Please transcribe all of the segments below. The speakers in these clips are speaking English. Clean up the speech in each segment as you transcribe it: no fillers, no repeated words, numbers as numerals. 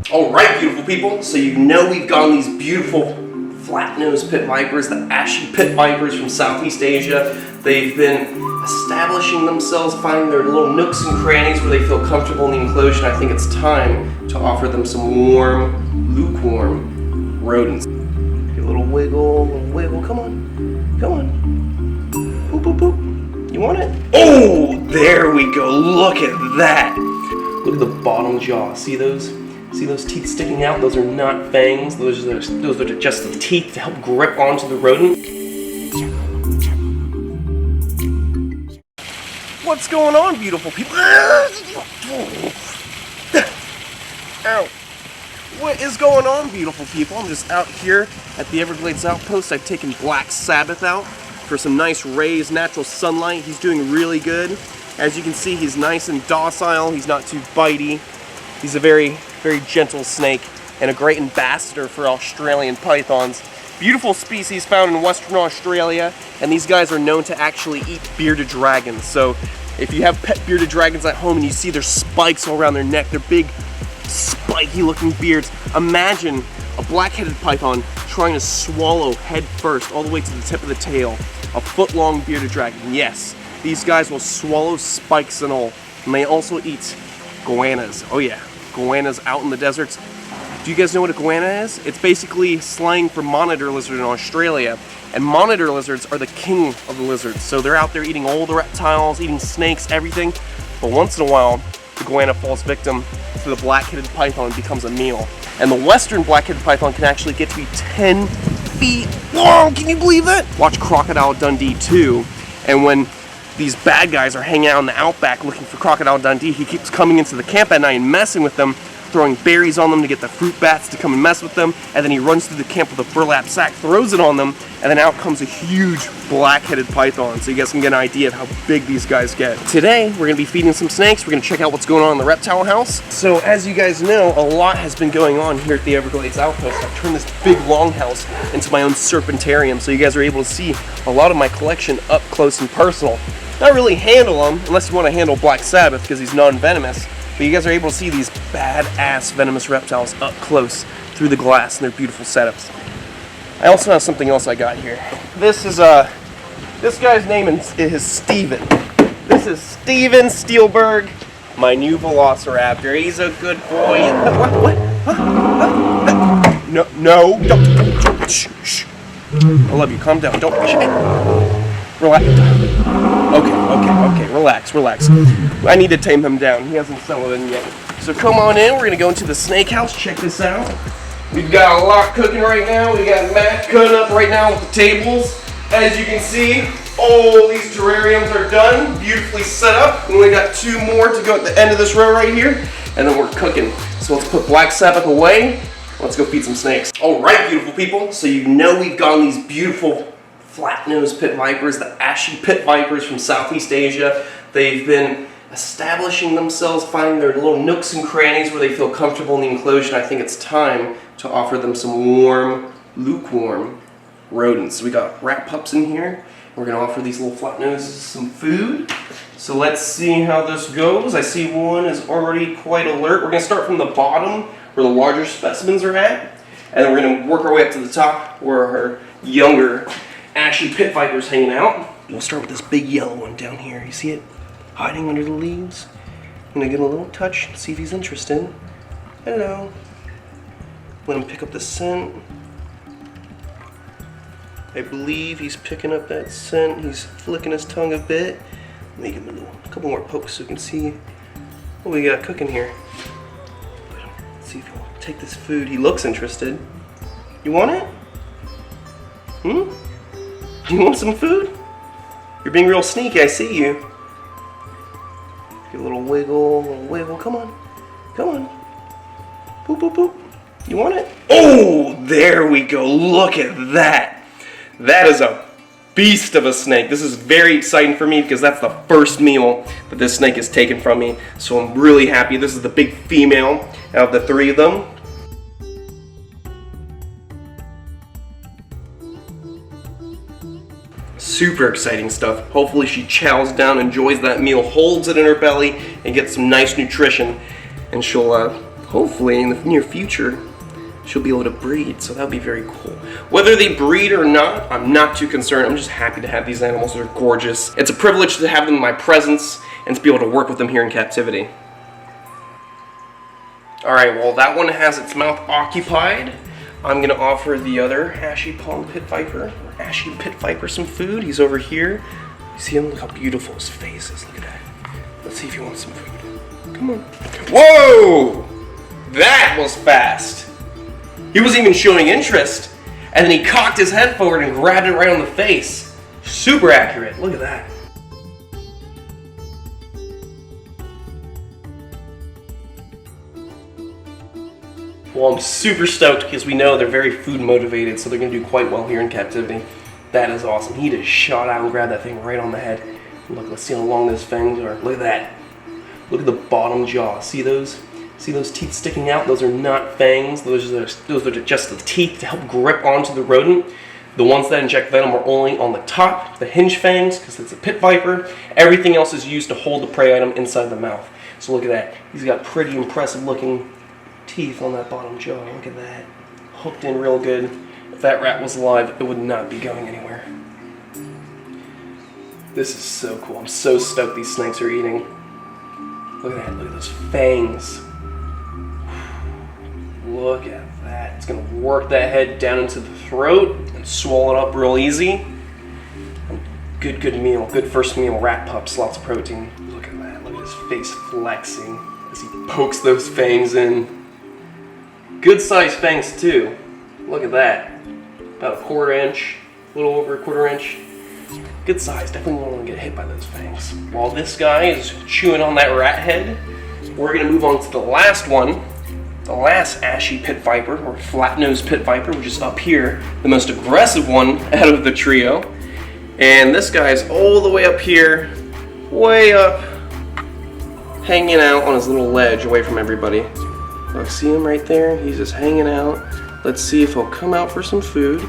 Alright, beautiful people, so you know we've got these beautiful flat-nosed pit vipers, the ashy pit vipers from Southeast Asia. They've been establishing themselves, finding their little nooks and crannies where they feel comfortable in the enclosure. I think it's time to offer them some warm, lukewarm rodents. Give a little wiggle, come on, come on. Boop, boop, boop. You want it? Oh, there we go, look at that. Look at the bottom jaw, see those? See those teeth sticking out? Those are not fangs. Those are just the teeth to help grip onto the rodent. What's going on, beautiful people? Ow. What is going on, beautiful people? I'm just out here at the Everglades Outpost. I've taken Black Sabbath out for some nice rays, natural sunlight. He's doing really good. As you can see, he's nice and docile. He's not too bitey. He's a very gentle snake and a great ambassador for Australian pythons. Beautiful species found in Western Australia, and these guys are known to actually eat bearded dragons. So if you have pet bearded dragons at home and you see their spikes all around their neck, their big spiky looking beards, imagine a black-headed python trying to swallow head first all the way to the tip of the tail a foot-long bearded dragon. Yes, these guys will swallow spikes and all, and they also eat goannas. Oh yeah, goannas out in the deserts. Do you guys know what a goanna is? It's basically slang for monitor lizard in Australia. And monitor lizards are the king of the lizards. So they're out there eating all the reptiles, eating snakes, everything. But once in a while, the goanna falls victim to the black-headed python and becomes a meal. And the western black-headed python can actually get to be 10 feet long. Can you believe that? Watch Crocodile Dundee 2. And when these bad guys are hanging out in the outback looking for Crocodile Dundee, he keeps coming into the camp at night and messing with them, throwing berries on them to get the fruit bats to come and mess with them, and then he runs through the camp with a burlap sack, throws it on them, and then out comes a huge black-headed python, so you guys can get an idea of how big these guys get. Today, we're going to be feeding some snakes. We're going to check out what's going on in the reptile house. So as you guys know, a lot has been going on here at the Everglades Outpost. I've turned this big longhouse into my own serpentarium, so you guys are able to see a lot of my collection up close and personal. Not really handle them, unless you want to handle Black Sabbath because he's non-venomous, but you guys are able to see these badass venomous reptiles up close through the glass in their beautiful setups. I also have something else I got here. This guy's name is Steven. This is Steven Steelberg, my new Velociraptor. He's a good boy. What? No, don't. Shh. I love you, calm down, don't. Relax. Okay, relax. I need to tame him down. He hasn't settled in yet. So come on in, we're gonna go into the snake house, check this out. We've got a lot cooking right now. We got Matt cutting up right now with the tables. As you can see, all these terrariums are done, beautifully set up. We only got 2 more to go at the end of this row right here, and then we're cooking. So let's put Black Sabbath away. Let's go feed some snakes. Alright, beautiful people, so you know we've got these beautiful flat-nosed pit vipers, the ashy pit vipers from Southeast Asia. They've been establishing themselves, finding their little nooks and crannies where they feel comfortable in the enclosure. I think it's time to offer them some warm, lukewarm rodents. So we got rat pups in here. We're going to offer these little flat noses some food. So let's see how this goes. I see one is already quite alert. We're going to start from the bottom where the larger specimens are at, and then we're going to work our way up to the top where our younger ashy pit vipers hanging out. We'll start with this big yellow one down here. You see it hiding under the leaves? I'm gonna give him a little touch, see if he's interested. Hello. Let him pick up the scent. I believe he's picking up that scent. He's flicking his tongue a bit. Let me give him a couple more pokes so we can see what we got cooking here. Let's see if he'll take this food. He looks interested. You want it? You want some food? You're being real sneaky, I see you. Give a little wiggle, come on. Boop, boop, boop. You want it? Oh, there we go, look at that. That is a beast of a snake. This is very exciting for me because that's the first meal that this snake has taken from me. So I'm really happy. This is the big female out of the 3 of them. Super exciting stuff. Hopefully she chows down, enjoys that meal, holds it in her belly, and gets some nice nutrition. And she'll hopefully in the near future, she'll be able to breed, so that'll be very cool. Whether they breed or not, I'm not too concerned. I'm just happy to have these animals. They're gorgeous. It's a privilege to have them in my presence and to be able to work with them here in captivity. Alright, well that one has its mouth occupied. I'm gonna offer the other ashy pond pit viper, or ashy pit viper, some food. He's over here. You see him? Look how beautiful his face is. Look at that. Let's see if he wants some food. Come on. Whoa! That was fast. He wasn't even showing interest, and then he cocked his head forward and grabbed it right on the face. Super accurate. Look at that. Well, I'm super stoked because we know they're very food motivated, so they're going to do quite well here in captivity. That is awesome. He just shot out and grabbed that thing right on the head. Look, let's see how long those fangs are. Look at that. Look at the bottom jaw. See those? See those teeth sticking out? Those are not fangs. Those are just the teeth to help grip onto the rodent. The ones that inject venom are only on the top, the hinge fangs, because it's a pit viper. Everything else is used to hold the prey item inside the mouth. So look at that. He's got pretty impressive looking teeth on that bottom jaw. Look at that. Hooked in real good. If that rat was alive, it would not be going anywhere. This is so cool. I'm so stoked these snakes are eating. Look at that. Look at those fangs. Look at that. It's going to work that head down into the throat and swallow it up real easy. Good meal. Good first meal. Rat pups. Lots of protein. Look at that. Look at his face flexing as he pokes those fangs in. Good sized fangs too. Look at that. About a 1/4 inch. A little over a 1/4 inch. Good size. Definitely won't want to get hit by those fangs. While this guy is chewing on that rat head, we're going to move on to the last one. The last ashy pit viper, or flat-nosed pit viper, which is up here, the most aggressive one out of the trio. And this guy's all the way up here, way up, hanging out on his little ledge away from everybody. Look, see him right there? He's just hanging out. Let's see if he'll come out for some food.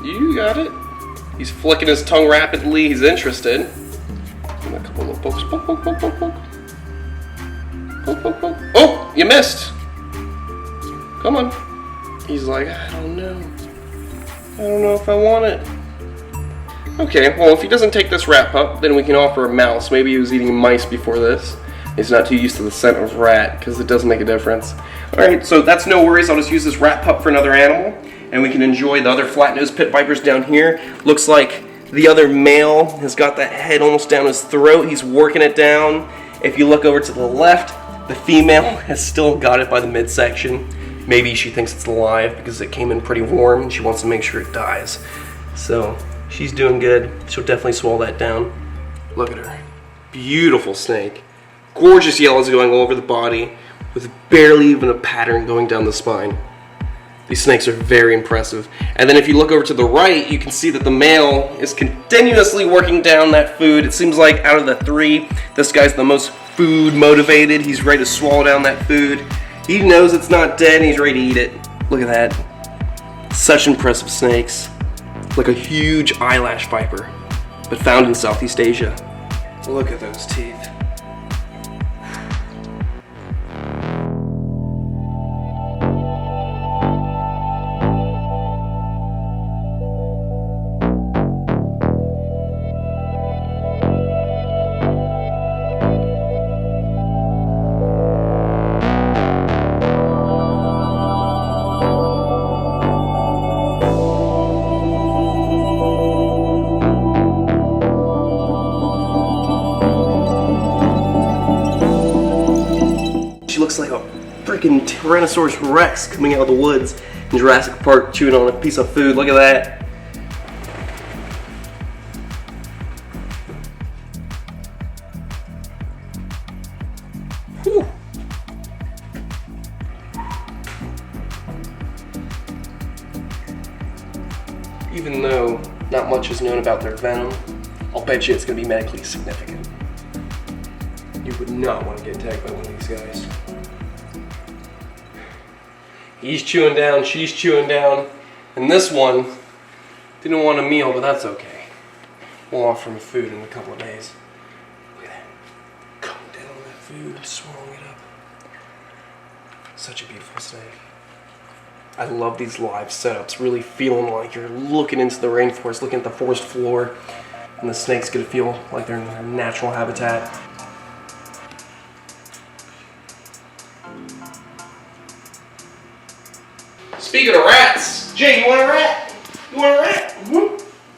You got it. He's flicking his tongue rapidly. He's interested. And a couple of pokes. Poke, poke, poke, poke, poke. Poke, poke, poke. Oh, you missed. Come on. He's like, I don't know. I don't know if I want it. Okay, well, if he doesn't take this rat pup, then we can offer a mouse. Maybe he was eating mice before this. He's not too used to the scent of rat, because it does make a difference. Alright, so that's no worries. I'll just use this rat pup for another animal, and we can enjoy the other flat-nosed pit vipers down here. Looks like the other male has got that head almost down his throat. He's working it down. If you look over to the left, the female has still got it by the midsection. Maybe she thinks it's alive because it came in pretty warm and she wants to make sure it dies. So she's doing good. She'll definitely swallow that down. Look at her. Beautiful snake. Gorgeous yellows going all over the body with barely even a pattern going down the spine. These snakes are very impressive. And then if you look over to the right, you can see that the male is continuously working down that food. It seems like out of the three, this guy's the most food motivated. He's ready to swallow down that food. He knows it's not dead and he's ready to eat it. Look at that. Such impressive snakes. Like a huge eyelash viper, but found in Southeast Asia. Look at those teeth. Looks like a freaking Tyrannosaurus Rex coming out of the woods in Jurassic Park chewing on a piece of food. Look at that. Whew. Even though not much is known about their venom, I'll bet you it's going to be medically significant. You would not want to get attacked by one of these guys. He's chewing down, she's chewing down, and this one didn't want a meal, but that's okay. We'll offer him food in a couple of days. Look at that. Calm down on that food, swallowing it up. Such a beautiful snake. I love these live setups, really feeling like you're looking into the rainforest, looking at the forest floor, and the snake's gonna feel like they're in their natural habitat. Speaking of rats, Jay, you want a rat? You want a rat?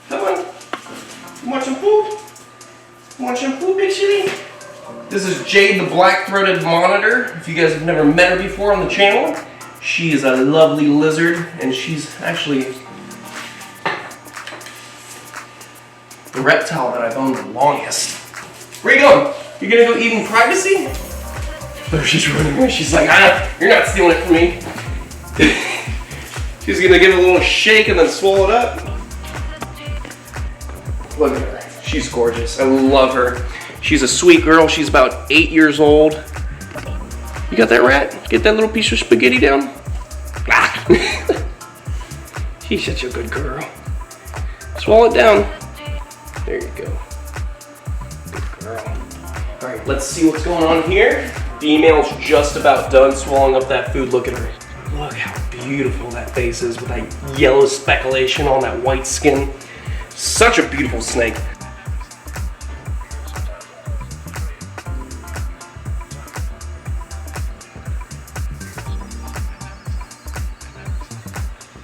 Come on. You want some food? You want some food, big city? This is Jade, the black-throated monitor. If you guys have never met her before on the channel, she is a lovely lizard, and she's actually the reptile that I've owned the longest. Where you going? You're gonna go eat in privacy? Oh, she's running away. She's like, you're not stealing it from me. She's gonna give it a little shake and then swallow it up. Look at her. She's gorgeous. I love her. She's a sweet girl. She's about 8 years old. You got that, rat? Get that little piece of spaghetti down. Ah. She's such a good girl. Swallow it down. There you go. Good girl. All right, let's see what's going on here. Female's just about done swallowing up that food. Look at her. Look how beautiful that face is with that yellow speculation on that white skin. Such a beautiful snake.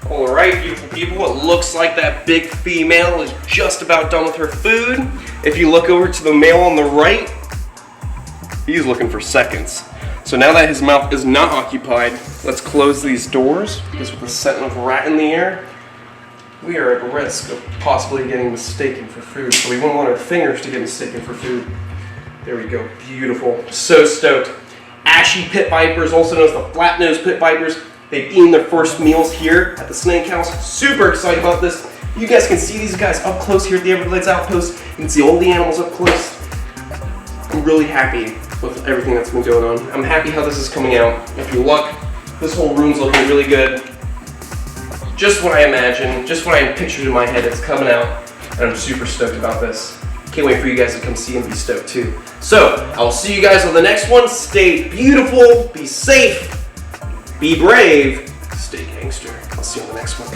All right, beautiful people, it looks like that big female is just about done with her food. If you look over to the male on the right, he's looking for seconds. So now that his mouth is not occupied, let's close these doors, because with the scent of rat in the air, we are at risk of possibly getting mistaken for food. So we wouldn't want our fingers to get mistaken for food. There we go, beautiful, so stoked. Ashy pit vipers, also known as the flat-nosed pit vipers. They've eaten their first meals here at the snake house. Super excited about this. You guys can see these guys up close here at the Everglades Outpost. You can see all the animals up close. I'm really happy with everything that's been going on. I'm happy how this is coming out. If you look, this whole room's looking really good. Just what I imagined, just what I pictured in my head, it's coming out. And I'm super stoked about this. Can't wait for you guys to come see and be stoked too. So, I'll see you guys on the next one. Stay beautiful, be safe, be brave, stay gangster. I'll see you on the next one.